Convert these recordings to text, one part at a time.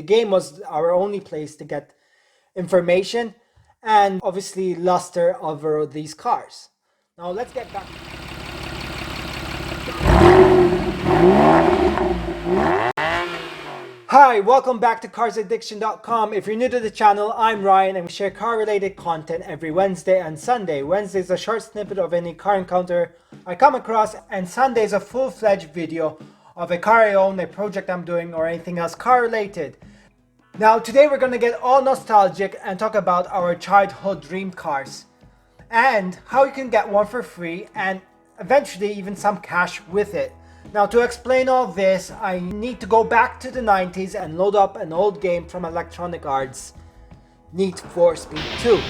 game was our only place to get information and obviously luster over these cars. Now let's get back. Hi, welcome back to CarsAddiction.com. If you're new to the channel, I'm Ryan and we share car-related content every Wednesday and Sunday. Wednesday is a short snippet of any car encounter I come across, and Sunday is a full-fledged video of a car I own, a project I'm doing, or anything else car-related. Now today we're going to get all nostalgic and talk about our childhood dream cars and how you can get one for free and eventually even some cash with it. Now to explain all this, I need to go back to the 90s and load up an old game from Electronic Arts, Need for Speed 2.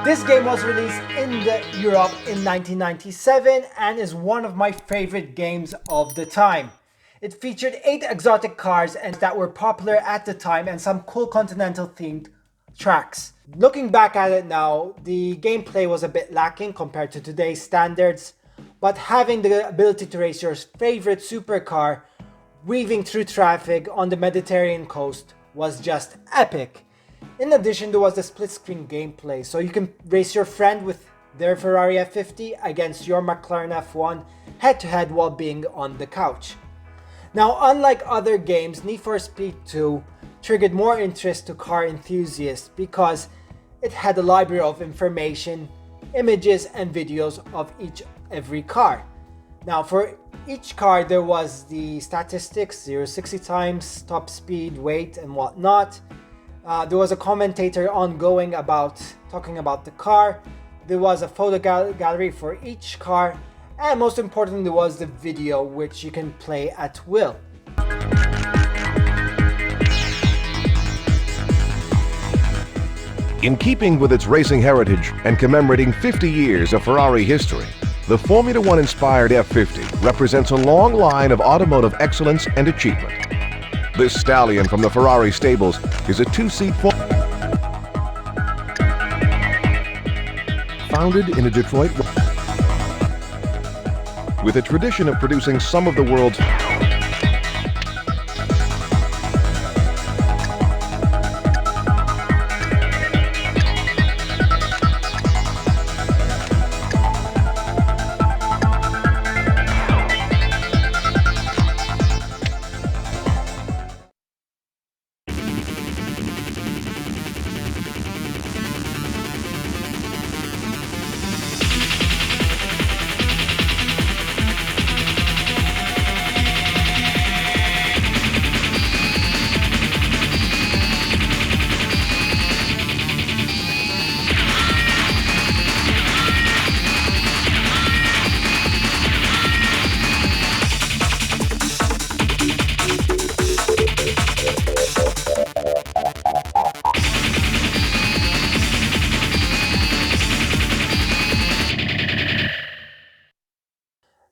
This game was released in Europe in 1997 and is one of my favorite games of the time. It featured 8 exotic cars and that were popular at the time and some cool continental themed tracks. Looking back at it now, the gameplay was a bit lacking compared to today's standards, but having the ability to race your favorite supercar weaving through traffic on the Mediterranean coast was just epic. In addition, there was the split-screen gameplay, so you can race your friend with their Ferrari F50 against your McLaren F1 head-to-head while being on the couch. Now, unlike other games, Need for Speed 2 triggered more interest to car enthusiasts because it had a library of information, images, and videos of every car. Now, for each car, there was the statistics, 0-60 times, top speed, weight, and whatnot. There was a commentator ongoing talking about the car. There was a photo gallery for each car, and most importantly, there was the video which you can play at will. In keeping with its racing heritage and commemorating 50 years of Ferrari history, the Formula One inspired F50 represents a long line of automotive excellence and achievement. This stallion from the Ferrari stables is a 2-seat founded in Detroit with a tradition of producing some of the world's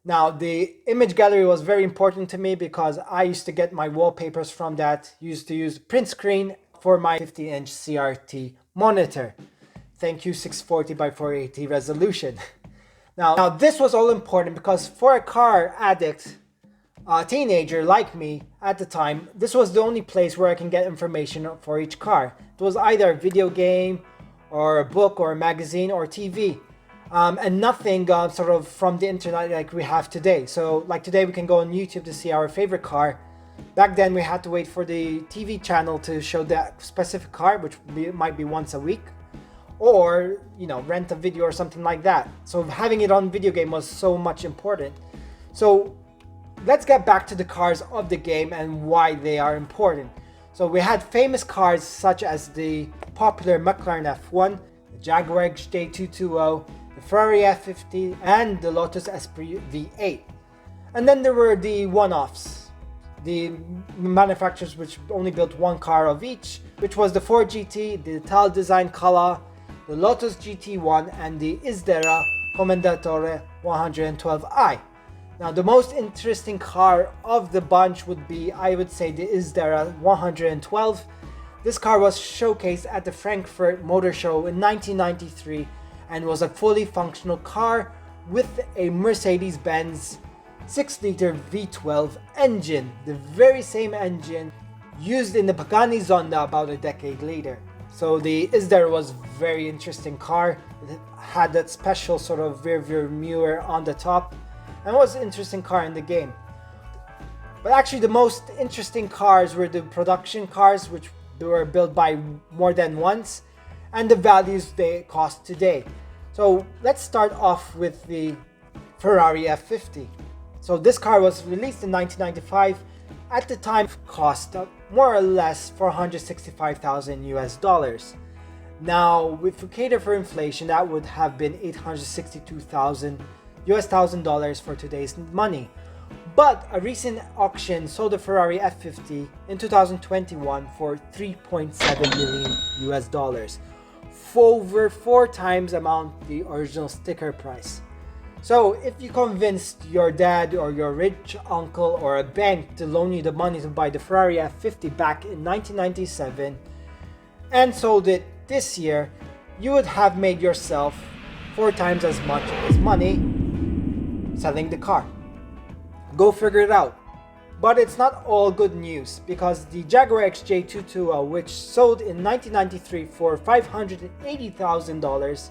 Now, the image gallery was very important to me because I used to get my wallpapers from that. Used to use print screen for my 50-inch CRT monitor. Thank you, 640 by 480 resolution. Now, this was all important because for a car addict, a teenager like me at the time, this was the only place where I can get information for each car. It was either a video game or a book or a magazine or TV. And nothing sort of from the internet like we have today. So like today we can go on YouTube to see our favorite car. Back then we had to wait for the TV channel to show that specific car, which might be once a week, or rent a video or something like that. So having it on video game was so much important. So let's get back to the cars of the game and why they are important. So we had famous cars such as the popular McLaren F1, the Jaguar XJ220, the Ferrari F50, and the Lotus Esprit V8. And then there were the one-offs, the manufacturers which only built one car of each, which was the Ford GT, the Tal Design Kala, the Lotus GT1, and the Isdera Commendatore 112i. Now, the most interesting car of the bunch would be, I would say, the Isdera 112. This car was showcased at the Frankfurt Motor Show in 1993 and was a fully functional car with a Mercedes-Benz 6-liter V12 engine, the very same engine used in the Pagani Zonda about a decade later. So the Isdera was a very interesting car. It had that special sort of rear mirror on the top and was an interesting car in the game. But actually the most interesting cars were the production cars, which were built by more than once, and the values they cost today. So let's start off with the Ferrari F50. So this car was released in 1995. At the time, it cost more or less $465,000 US. Now, if we cater for inflation, that would have been $862,000 US for today's money. But a recent auction sold the Ferrari F50 in 2021 for $3.7 million US, for over 4 times amount the original sticker price. So if you convinced your dad or your rich uncle or a bank to loan you the money to buy the Ferrari F50 back in 1997 and sold it this year, you would have made yourself 4 times as much as money selling the car. Go figure it out. But it's not all good news, because the Jaguar XJ220, which sold in 1993 for $580,000,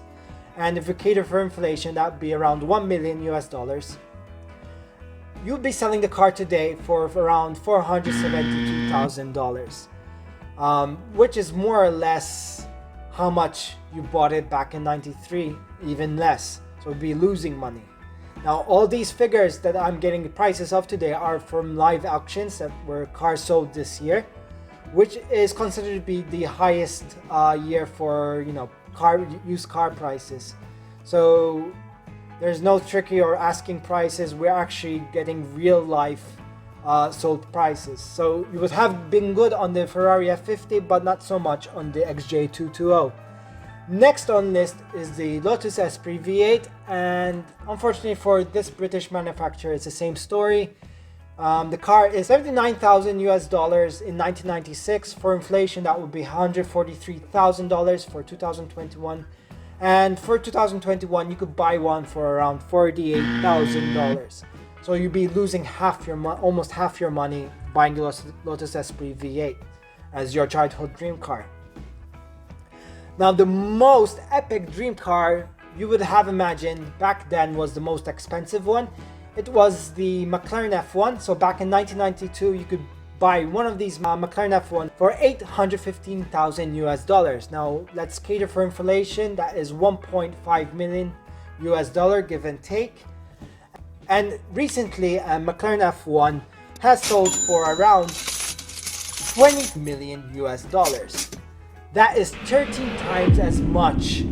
and if we cater for inflation, that would be around $1 million US, you'll be selling the car today for around $472,000, which is more or less how much you bought it back in 93, even less. So you'll be losing money. Now, all these figures that I'm getting the prices of today are from live auctions that were cars sold this year, which is considered to be the highest year for used car prices. So there's no tricky or asking prices. We're actually getting real life sold prices. So you would have been good on the Ferrari F50, but not so much on the XJ220. Next on list is the Lotus Esprit V8, and unfortunately for this British manufacturer, it's the same story. The car is $79,000 US in 1996. For inflation, that would be $143,000 for 2021. And for 2021, you could buy one for around $48,000. So you'd be losing almost half your money buying the Lotus Esprit V8 as your childhood dream car. Now, the most epic dream car you would have imagined back then was the most expensive one. It was the McLaren F1. So back in 1992, you could buy one of these McLaren F1 for $815,000 US. Now, let's cater for inflation. That is $1.5 million US, give and take. And recently, a McLaren F1 has sold for around $20 million US. That is 13 times as much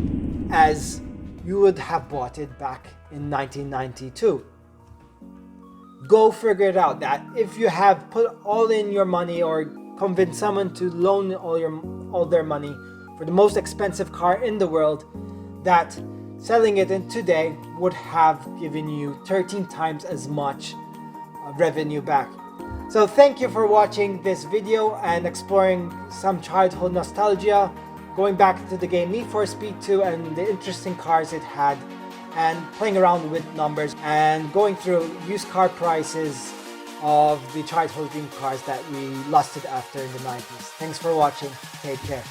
as you would have bought it back in 1992. Go figure it out, that if you have put all in your money or convinced someone to loan all their money for the most expensive car in the world, that selling it in today would have given you 13 times as much revenue back. So thank you for watching this video and exploring some childhood nostalgia, going back to the game Need for Speed 2 and the interesting cars it had, and playing around with numbers and going through used car prices of the childhood dream cars that we lusted after in the 90s. Thanks for watching. Take care.